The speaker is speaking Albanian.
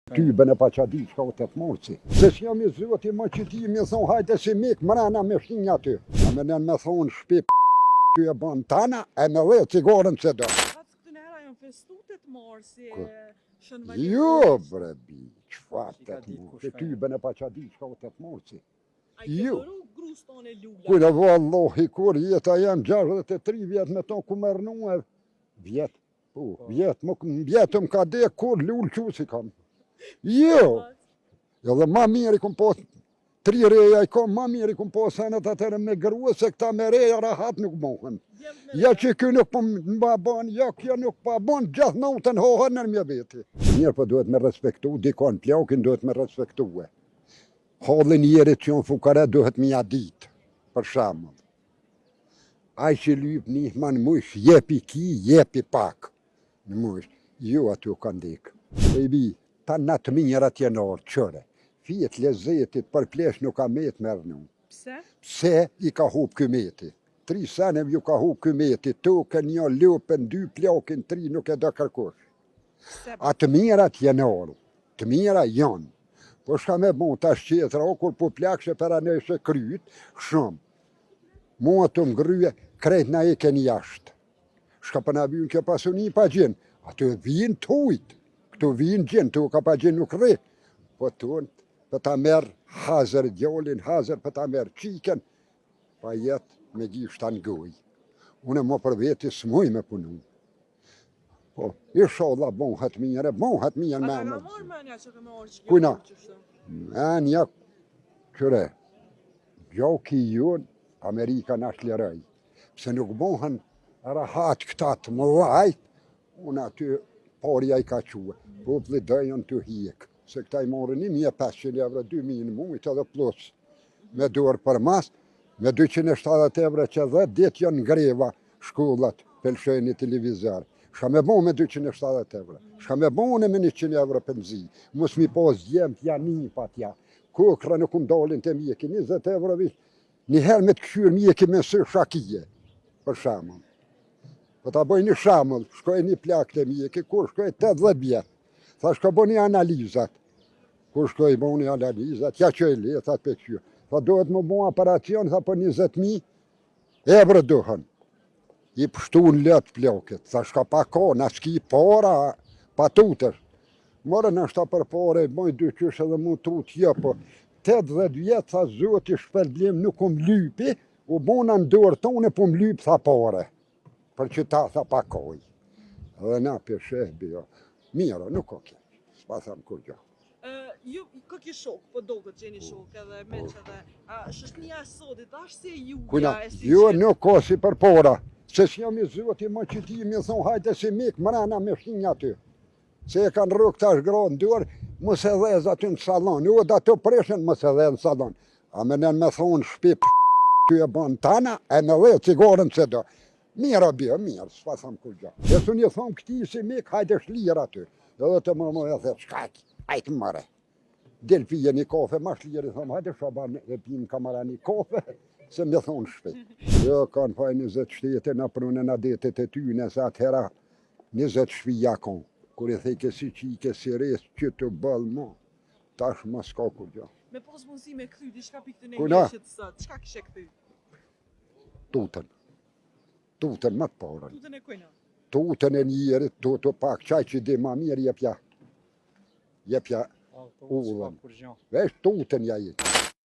Tybën e pa qa di qka o të të morëci. Se që jam i zoti më që ti me thonë hajde si mik mrena me shtinja aty. A me nën me thonë shpi ty e bën tana e me dhe cigorën që do. Këtë nera janë festutet marë si shën valje. Jo bre bi, qfar të të morëci. Tybën e pa qa di qka o të të morëci. A i ke dëru grus tonë e lula. Kujda vallohi kur jeta jam 63 vjet me ton ku mërnu e vjet. Vjetëm ka de kur lullë qusi kam. Jo! Jo dhe ma mirë i kom po 3 reja i kom, ma mirë i kom po senet atërë me grua se këta me reja rahat nuk bohen. Ja që kjo nuk po mba bon, ja kjo nuk pa bon, gjithë notën hohen nër mje veti. Mirë po duhet me respektu, dikon plakin duhet me respektu e. Hallin njerit që në fukare duhet me ja ditë, për shamë. Aj që lyp një man mush, jepi ki, jepi pak. Në mush, jo aty u kanë dikë. E i bi, ta në të minjërat jenarë, qëre. Fijet lezetit për plesh nuk ka met mërnu. Pse? Pse i ka hup këmeti. 3 senem ju ka hup këmeti, token një lupën, 2 plakin, 3 nuk e do kërkush. A të minjërat jenarë, të minjëra janë. Po shka me bon të shqetra, o kur po plakshë për anëshe kryt, shumë. Mua të mgryje, krejt na e ken jashtë. Shka për na vynë që pasuni pa gjenë, ato vinë të ujtë, këto vinë gjenë, të ka pa gjenë nuk rritë. Po tonë, për ta merë hazër djallin, hazër për ta merë qiken, pa jetë me gjishtë anë gojë. Unë më për veti s'muj me punu. Po, inshallah bon hatë mirë me më. A ka marrë mënja që ka me orë që Kujna? Mënja, qëre, gjoki jonë, Amerika në ashtë liraj. Se nuk bohen rahat këta të më lajt, unë aty parja i ka quë. Popli dëjën të hjek. Se këta i morë 1.500 euro, 2.000 mujtë edhe plus. Me dorë për mas, me 270 euro që dhe ditë janë ngreva shkollat, pelshojnë i televizor. Shka me bon me 270 euro. Shka me bon me 100 euro pënzi. Mus mi pas djemt janë pa tja. Kokra nuk më dalin të mjeki, 20 euro vishë. Njëherë me të këshyrë mjeki me së shakije, për shamën. Po ta bëj një shamëll, shkoj një plak të mjeki, kur shkoj 80 vjetë. Tha shka bo një analizat. Kur shkoj bo një analizat, ja që e le, tha të pe këshyrë. Tha dohet më bo operacion, tha po 20.000 euro dohen. I pështu në letë plaket, tha shka pa ka, në s'ki para, pa tutër. Morë në shta për pare, boj 2 qysh edhe mu tut, jo po. 80 vjetë, tha zoti shpërblim nuk më lypi, u bona në dorë tonë, po më lypë, tha pare. Për që ta, tha pa kaj. Dhe na për shehbi, jo. Miro, nuk o keq, s'pa tham kur gjo. Ju, kë ki shok, po do këtë gjeni shok edhe me që dhe, shështënia e sotit, ashtë si e juja e si Jo, nuk o si për para. Se s'jam i zoti më që ti me thonë hajde si mik mrena me shtinja aty. Se e kanë rrug tash gradë në dorë, mos e dhez aty në salon. Jo, da të preshen, mos e dhez në salon. A me nën me thonë shpi ty e bën tana, e me dhe cigorën që do. Mirë bjo, mirë, s'pa tham kur gjo. E su një thonë këti si mik, hajde shlirë aty. Edhe të më e the, shkaki, hajtë mëre. Del pije një kafe, ma shlirë, thonë, hajde shaban e pijim kamara një kafe, se me thonë shpi. Jo, kanë faj 20 shtete në prune në detet e ty, nëse atëhera 20 shpija kanë. Kur i thejke si qike, si res, që të bëllë ma, tash ma s'ka kur gjo. Me pos mundësi me këthy, di shka pikë të ne Kuna? njëshët sot, qka kishe këthy? Tutën. Tutën më të parën. Tutën e kujna? Tutën e njerit, tutë pak, qaj që di ma mirë jepja. Jepja ullën. Vesh tutën ja jetë.